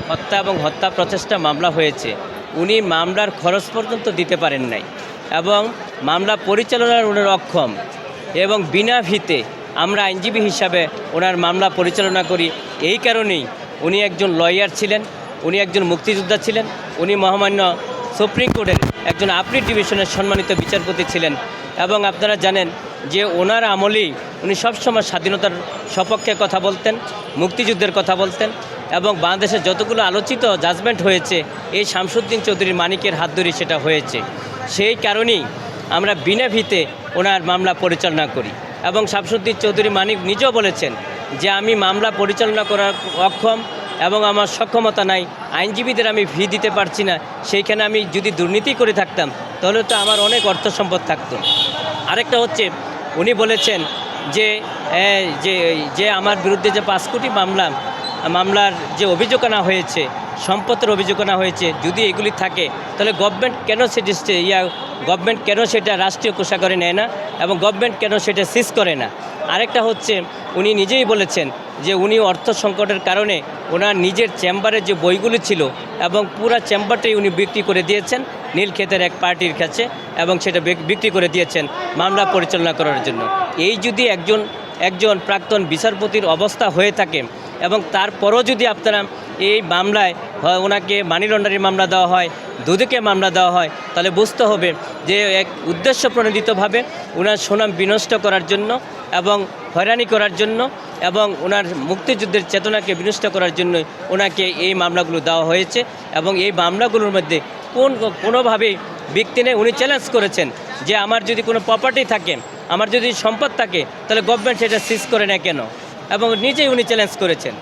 হত্যা এবং হত্যা প্রচেষ্টা মামলা হয়েছে, উনি মামলার খরচ পর্যন্ত দিতে পারেন নাই এবং মামলা পরিচালনার উনি অক্ষম এবং বিনা ভিতে আমরা আইনজীবী হিসাবে ওনার মামলা পরিচালনা করি। এই কারণেই উনি একজন লয়ার ছিলেন, উনি একজন মুক্তিযোদ্ধা ছিলেন, উনি মহামান্য সুপ্রিম কোর্টের একজন আপিল ডিভিশনের সম্মানিত বিচারপতি ছিলেন এবং আপনারা জানেন যে ওনার আমলেই উনি সবসময় স্বাধীনতার সপক্ষে কথা বলতেন, মুক্তিযুদ্ধের কথা বলতেন এবং বাংলাদেশে যতগুলো আলোচিত জাজমেন্ট হয়েছে এই শামসুদ্দিন চৌধুরী মানিকের হাত ধরে সেটা হয়েছে। সেই কারণেই আমরা বিনা ভিতে ওনার মামলা পরিচালনা করি এবং শামসুদ্দিন চৌধুরী মানিক নিজেও বলেছেন যে আমি মামলা পরিচালনা করার অক্ষম এবং আমার সক্ষমতা নাই, আইনজীবীদের আমি ফি দিতে পারছি না, সেইখানে আমি যদি দুর্নীতি করে থাকতাম তাহলে তো আমার অনেক অর্থ সম্পদ থাকতো। আরেকটা হচ্ছে উনি বলেছেন যে যে আমার বিরুদ্ধে যে 5 কোটি মামলার যে অভিযোগ আনা হয়েছে, সম্পদের অভিযোগ আনা হয়েছে, যদি এগুলি থাকে তাহলে গভর্নমেন্ট কেন সেটা রাষ্ট্রীয় কোষাগারে নেয় না এবং গভর্নমেন্ট কেন সেটা সিজ করে না। আরেকটা হচ্ছে উনি নিজেই বলেছেন যে উনি অর্থ সংকটের কারণে ওনার নিজের চেম্বারের যে বইগুলি ছিল এবং পুরা চেম্বারটাই উনি বিক্রি করে দিয়েছেন নীলক্ষেতের এক পার্টির কাছে এবং সেটা বিক্রি করে দিয়েছেন মামলা পরিচালনা করার জন্য। এই যদি একজন প্রাক্তন বিচারপতির অবস্থা হয়ে থাকে এবং তারপরও যদি আপনারা এই মামলায় ওনাকে মানি লন্ডারিং মামলা দেওয়া হয়, দুদকে মামলা দেওয়া হয়, তাহলে বুঝতে হবে যে এক উদ্দেশ্য প্রণোদিতভাবে ওনার সুনাম বিনষ্ট করার জন্য এবং হয়রানি করার জন্য এবং ওনার মুক্তিযুদ্ধের চেতনাকে বিনষ্ট করার জন্য ওনাকে এই মামলাগুলো দেওয়া হয়েছে এবং এই মামলাগুলোর মধ্যে কোনোভাবেই ব্যক্তি নেই। উনি চ্যালেঞ্জ করেছেন যে আমার যদি কোনো প্রপার্টি থাকে, আমার যদি সম্পদ থাকে তাহলে গভর্নমেন্ট সেটা সিজ করে না কেন, এবং নিজেই উনি চ্যালেঞ্জ করেছেন।